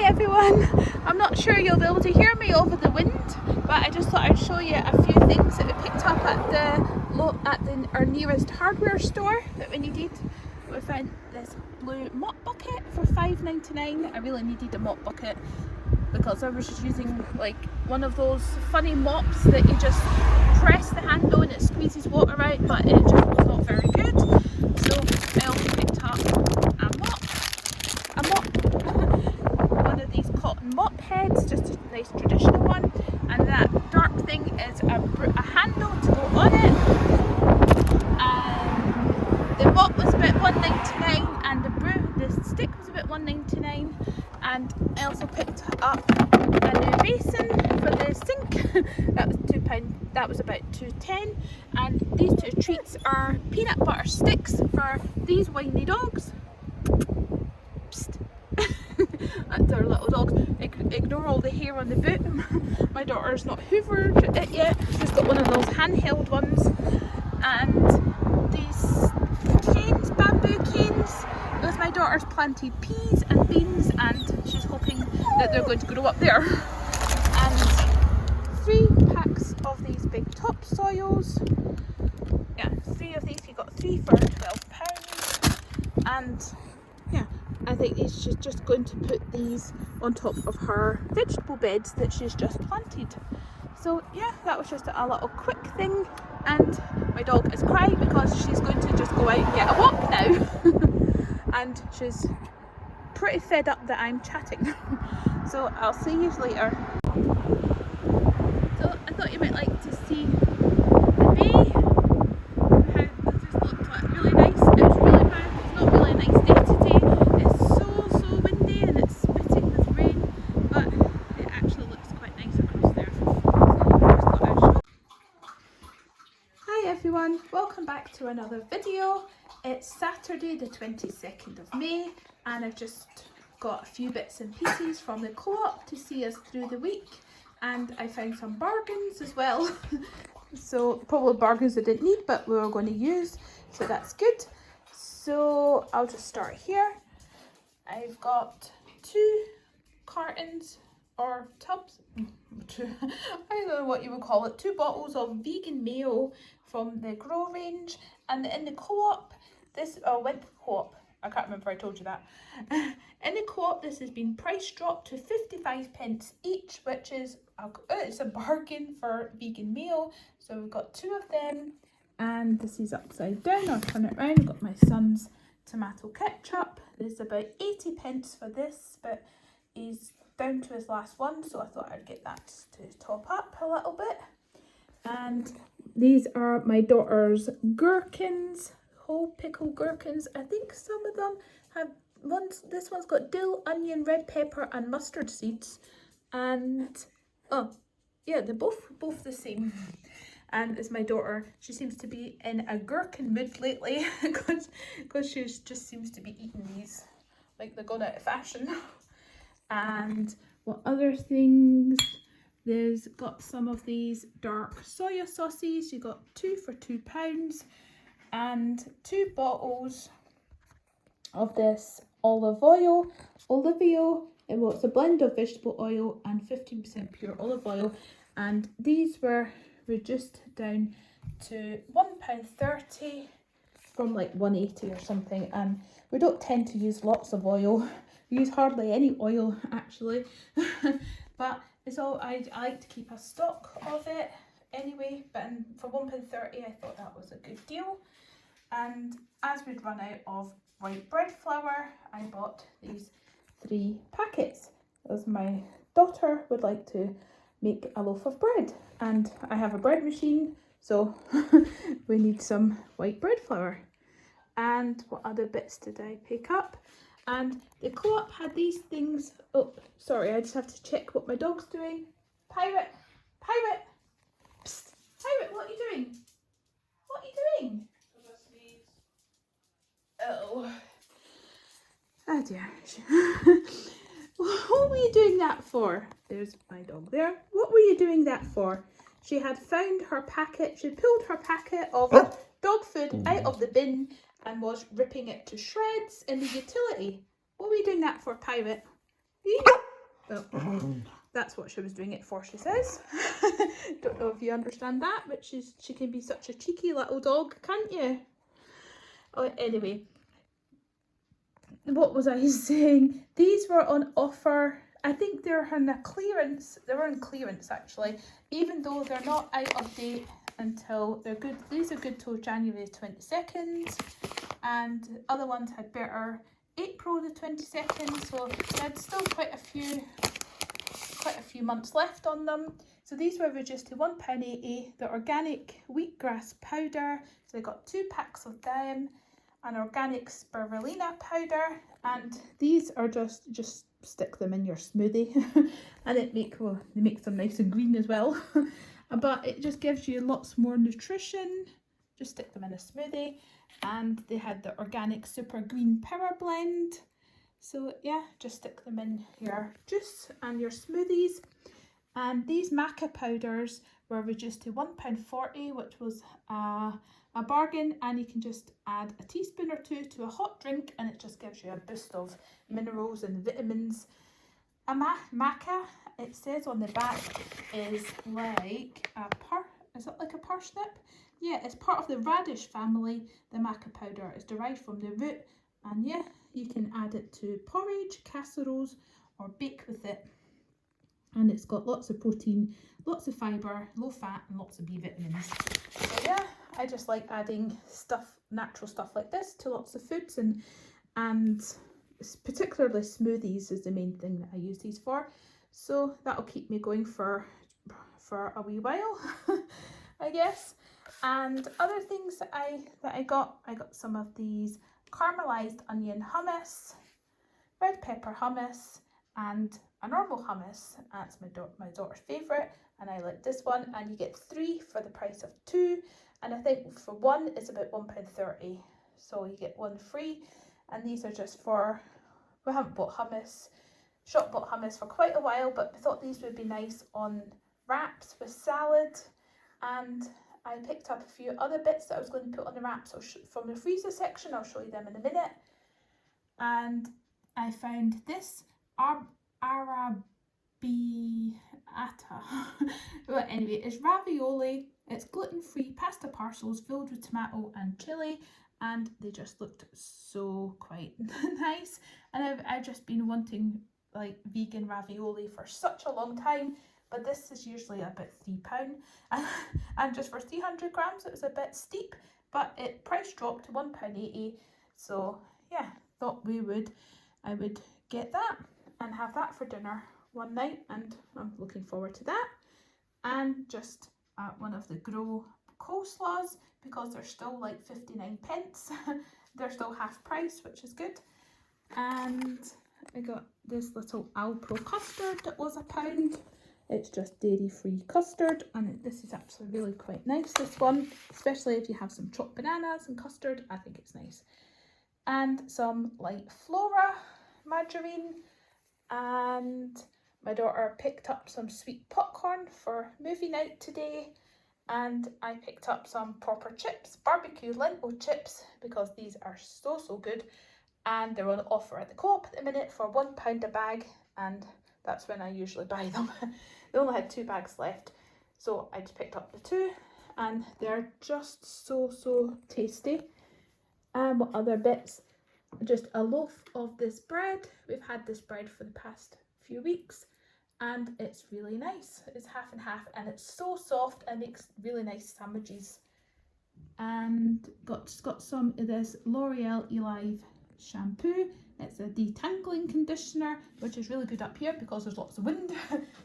Hi everyone, I'm not sure you'll be able to hear me over the wind, but I just thought I'd show you a few things that we picked up at our nearest hardware store that we needed. We found this blue mop bucket for $5.99. I really needed a mop bucket because I was just using like one of those funny mops that you just press the handle and it squeezes water out, but it just was not very good. So I also picked up a mop, one of these cotton mop heads, just a nice traditional one, and that dark thing is a handle to go on it. The mop was about $1.99 and the stick was about $1.99, and I also picked up a new basin for the sink. That was £2, that was about $2.10, and these two treats are peanut butter sticks for these whiny dogs. Psst. That's our little dogs. Ignore all the hair on the boot. My daughter's not hoovered it yet. She's got one of those handheld ones. And these canes, bamboo canes, those my daughter's planted peas and beans, and she's hoping that they're going to grow up there. And 3 packs of these big topsoils. Yeah, 3 of these. You got 3 for £12. And yeah, I think she's just going to put these on top of her vegetable beds that she's just planted. So yeah, that was just a little quick thing, and my dog is crying because she's going to just go out and get a walk now. And she's pretty fed up that I'm chatting. So I'll see you later. So I thought you might like to see the bay. How this just looked like really nice. It's really bad. It's not really a nice day today. It's so windy and it's spitting with rain, but it actually looks quite nice across there. Hi everyone, welcome back to another video. It's Saturday the 22nd of May, and I've just got a few bits and pieces from the co-op to see us through the week, and I found some bargains as well. So probably bargains I didn't need but we were going to use, so that's good. So I'll just start here. I've got 2 cartons or tubs, I don't know what you would call it, 2 bottles of vegan mayo from the Grow range, and in the co-op, went to co-op, I can't remember if I told you that. In the co-op, this has been price dropped to 55p each, which is it's a bargain for vegan mayo. So we've got 2 of them, and this is upside down. I'll turn it around. I've got my son's tomato ketchup. There's about 80p for this, but he's down to his last one, so I thought I'd get that to top up a little bit. And these are my daughter's gherkins, whole pickle gherkins. I think some of them have this one's got dill, onion, red pepper and mustard seeds, and oh yeah, they're both the same. And it's my daughter, she seems to be in a gherkin mood lately because she just seems to be eating these like they're gone out of fashion. And what other things? There's got some of these dark soya sauces. You got 2 for £2, and 2 bottles of this olive oil. It's a blend of vegetable oil and 15% pure olive oil, and these were reduced down to £1.30 from like £1.80 or something. And we don't tend to use lots of oil. We use hardly any oil actually, but it's all I like to keep a stock of it anyway. But for £1.30 I thought that was a good deal. And as we'd run out of white bread flour, I bought these 3 packets as my daughter would like to make a loaf of bread, and I have a bread machine, so we need some white bread flour. And what other bits did I pick up? And the co-op had these things. Oh, sorry, I just have to check what my dog's doing. Pirate! Pirate! Psst! Pirate, what are you doing? What are you doing? Oh. Oh dear. What were you doing that for? There's my dog there. What were you doing that for? She had found her packet. She pulled her packet of dog food out of the bin and was ripping it to shreds in the utility. What were you doing that for, Pirate? Well, that's what she was doing it for, she says. Don't know if you understand that, but she can be such a cheeky little dog, can't you? Oh, anyway, what was I saying? These were on offer. I think they're on a clearance. They were on clearance actually, even though they're not out of date until they're good. These are good till January 22nd, and other ones had better April the 22nd. So they had still quite a few months left on them. So these were reduced to £1.80. The organic wheatgrass powder. So I got 2 packs of them. An organic spirulina powder, and these are just stick them in your smoothie and they make them nice and green as well. But it just gives you lots more nutrition. Just stick them in a smoothie. And they had the organic super green power blend, so yeah, just stick them in your juice and your smoothies. And these maca powders were reduced to £1.40, which was a bargain, and you can just add a teaspoon or 2 to a hot drink and it just gives you a boost of minerals and vitamins. A maca, it says on the back, is like is it like a parsnip? Yeah, it's part of the radish family. The maca powder is derived from the root, and yeah, you can add it to porridge, casseroles, or bake with it. And it's got lots of protein, lots of fibre, low fat, and lots of B vitamins. So yeah, I just like adding natural stuff like this to lots of foods, and particularly smoothies is the main thing that I use these for. So that'll keep me going for a wee while, I guess. And other things that I got some of these caramelized onion hummus, red pepper hummus, and a normal hummus. That's my daughter's favourite, and I like this one. And you get 3 for the price of 2, and I think for 1 it's about £1.30, so you get 1 free. And these are just for, we haven't bought hummus, bought hummus for quite a while, but we thought these would be nice on wraps with salad. And I picked up a few other bits that I was going to put on the wraps from the freezer section. I'll show you them in a minute. And I found this arrabbiata. But anyway, it's ravioli. It's gluten-free pasta parcels filled with tomato and chilli, and they just looked so quite nice. And I've just been wanting like vegan ravioli for such a long time, but this is usually about £3, and just for 300 grams it was a bit steep, but it price dropped to £1.80. So yeah, thought I would get that and have that for dinner one night, and I'm looking forward to that. And just one of the Grow coleslaws, because they're still like 59p. They're still half price, which is good. And I got this little Alpro custard that was £1. It's just dairy-free custard, and this is actually really quite nice, this one, especially if you have some chopped bananas and custard. I think it's nice. And some light flora margarine, and my daughter picked up some sweet popcorn for movie night today, and I picked up some proper chips, barbecue lentil chips, because these are so good, and they're on offer at the Co-op at the minute for £1 a bag, and that's when I usually buy them. They only had 2 bags left, so I just picked up the 2, and they're just so tasty. And what other bits? Just a loaf of this bread. We've had this bread for the past few weeks, and it's really nice. It's half and half, and it's so soft and makes really nice sandwiches. And got some of this L'Oreal Elive shampoo. It's a detangling conditioner, which is really good up here because there's lots of wind.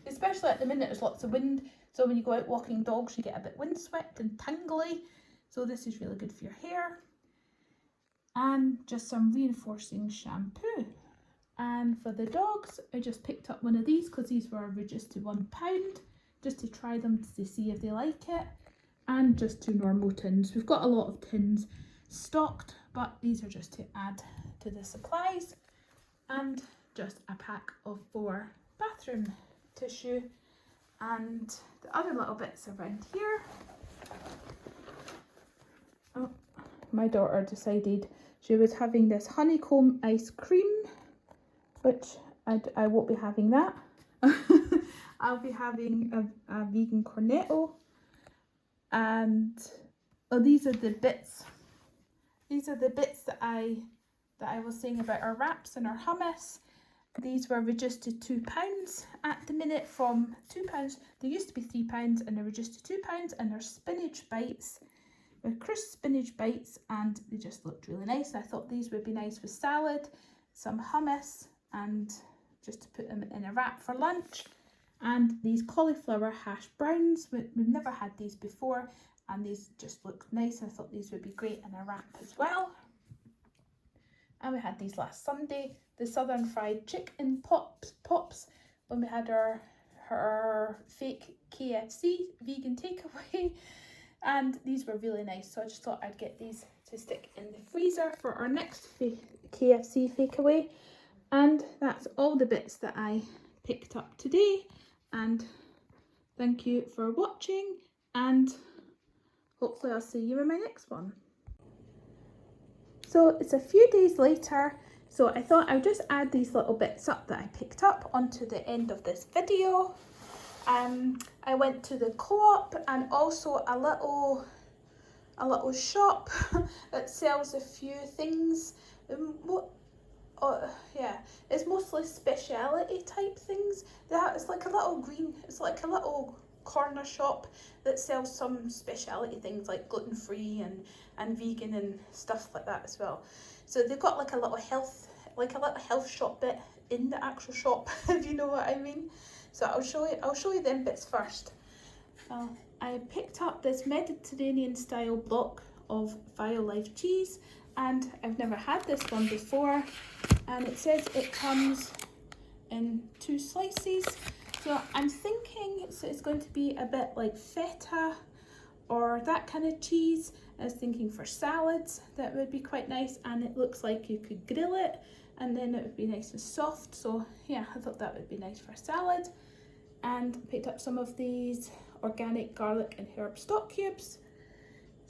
Especially at the minute, there's lots of wind, so when you go out walking dogs you get a bit windswept and tangly, so this is really good for your hair. And just some reinforcing shampoo. And for the dogs, I just picked up one of these because these were reduced to £1, just to try them to see if they like it. And just 2 normal tins. We've got a lot of tins stocked, but these are just to add to the supplies. And just a pack of 4 bathroom tissue. And the other little bits around here. Oh, my daughter decided she was having this honeycomb ice cream, which I won't be having that. I'll be having a vegan cornetto, and oh, these are the bits. These are the bits that I was saying about our wraps and our hummus. These were reduced to £2 at the minute from £2. They used to be £3 and they're reduced to £2, and they're Spinach Bites. They're crisp spinach bites and they just looked really nice. I thought these would be nice with salad, some hummus, and just to put them in a wrap for lunch. And these cauliflower hash browns, we've never had these before, and these just looked nice. I thought these would be great in a wrap as well. And we had these last Sunday, the southern fried chicken pops when we had our fake KFC vegan takeaway. And these were really nice, so I just thought I'd get these to stick in the freezer for our next KFC takeaway. And that's all the bits that I picked up today. And thank you for watching, and hopefully I'll see you in my next one. So it's a few days later, so I thought I would just add these little bits up that I picked up onto the end of this video. I went to the co-op and also a little shop that sells a few things. Yeah, it's mostly speciality type things. It's like a little corner shop that sells some speciality things like gluten-free and vegan and stuff like that as well. So they've got like a little health shop bit in the actual shop, if you know what I mean. So I'll show you them bits first. I picked up this Mediterranean style block of Violife cheese, and I've never had this one before, and it says it comes in 2 slices. So I'm thinking it's going to be a bit like feta or that kind of cheese. I was thinking for salads that would be quite nice, and it looks like you could grill it and then it would be nice and soft. So yeah, I thought that would be nice for salad. And picked up some of these organic garlic and herb stock cubes,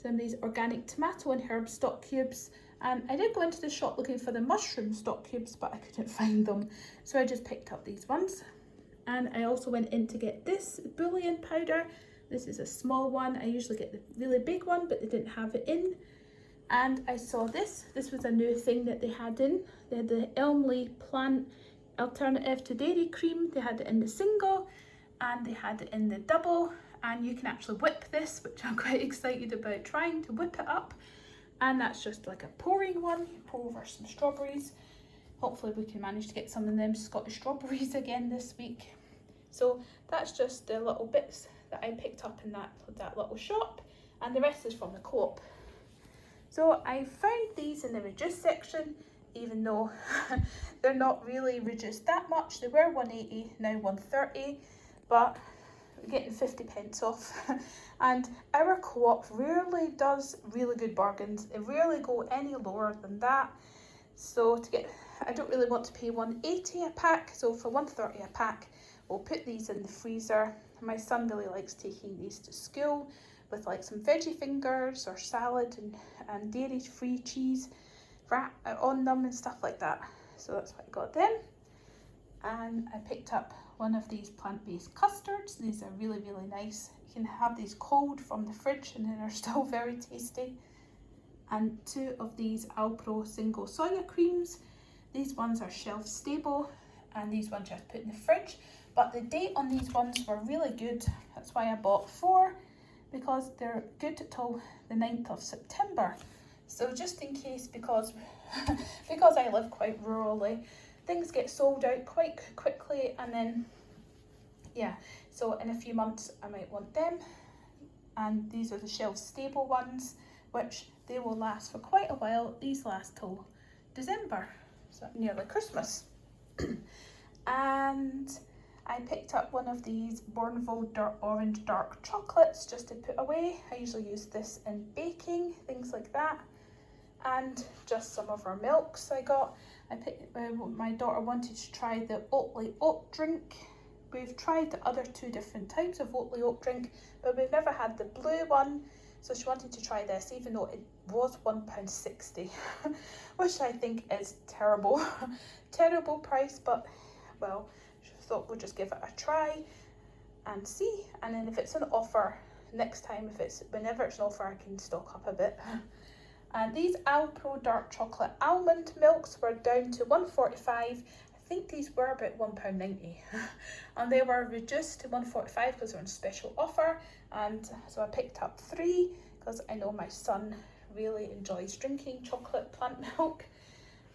some of these organic tomato and herb stock cubes. And I did go into the shop looking for the mushroom stock cubes, but I couldn't find them, so I just picked up these ones. And I also went in to get this Boolean powder. This is a small one. I usually get the really big one, but they didn't have it in. And I saw this was a new thing that they had in. They had the Elmley plant alternative to dairy cream. They had it in the single and they had it in the double, and you can actually whip this, which I'm quite excited about trying to whip it up. And that's just like a pouring one. You pour over some strawberries. Hopefully we can manage to get some of them Scottish strawberries again this week. So that's just the little bits that I picked up in that little shop, and the rest is from the co-op. So I found these in the reduced section, even though they're not really reduced that much. They were £1.80, now £1.30, but we're getting 50p off. And our co-op rarely does really good bargains. They rarely go any lower than that. So I don't really want to pay £1.80 a pack, so for £1.30 a pack, we'll put these in the freezer. My son really likes taking these to school with like some veggie fingers or salad and dairy-free cheese wrap on them and stuff like that. So that's why I got them. And I picked up one of these plant-based custards. These are really, really nice. You can have these cold from the fridge and then they're still very tasty. And 2 of these Alpro single soya creams. These ones are shelf stable and these ones you have to put in the fridge. But the date on these ones were really good. That's why I bought 4, because they're good till the 9th of September. So just in case, because I live quite rurally, things get sold out quite quickly, and then yeah, so in a few months I might want them. And these are the shelf stable ones, which they will last for quite a while. These last till December, so nearly Christmas. And I picked up one of these Bourneville orange dark chocolates just to put away. I usually use this in baking, things like that. And just some of our milks I got. My daughter wanted to try the Oatly oat drink. We've tried the other 2 different types of Oatly oat drink, but we've never had the blue one. So she wanted to try this, even though it was £1.60, which I think is terrible. Terrible price, but well, she thought we'll just give it a try. and see, and then if it's an offer next time, whenever it's an offer, I can stock up a bit. And these Alpro Dark Chocolate Almond Milks were down to $1.45. I think these were about £1.90 and they were reduced to $1.45 because they're on special offer, and so I picked up 3 because I know my son really enjoys drinking chocolate plant milk.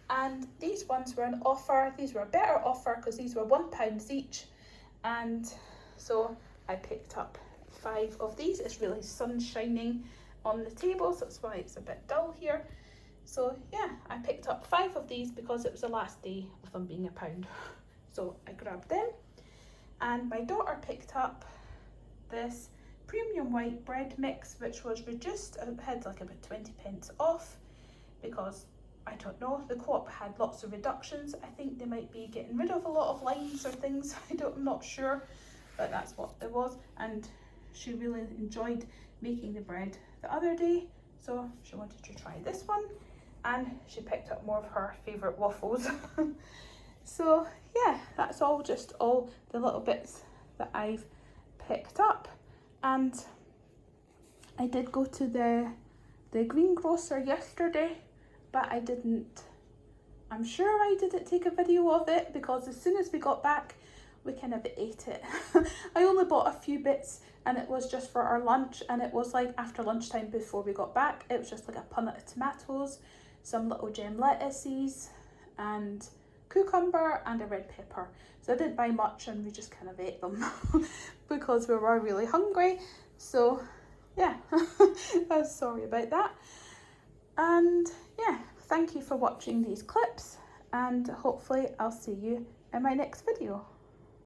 And these ones were an offer. These were a better offer because these were £1 each, and so I picked up 5 of these. It's really sun shining on the table, so that's why it's a bit dull here. So yeah, I picked up 5 of these because it was the last day of them being £1. So I grabbed them. And my daughter picked up this premium white bread mix, which was reduced. It had like about 20p off because, I don't know, the Co-op had lots of reductions. I think they might be getting rid of a lot of lines or things. I'm not sure, but that's what it was. And she really enjoyed making the bread the other day, so she wanted to try this one, and she picked up more of her favourite waffles. So yeah, that's just all the little bits that I've picked up. And I did go to the greengrocer yesterday, but I'm sure I didn't take a video of it because as soon as we got back, we kind of ate it. I only bought a few bits and it was just for our lunch, and it was like after lunchtime before we got back. It was just like a punnet of tomatoes, some little gem lettuces and cucumber and a red pepper. So I didn't buy much and we just kind of ate them because we were really hungry. So yeah, I'm sorry about that. And yeah, thank you for watching these clips, and hopefully I'll see you in my next video.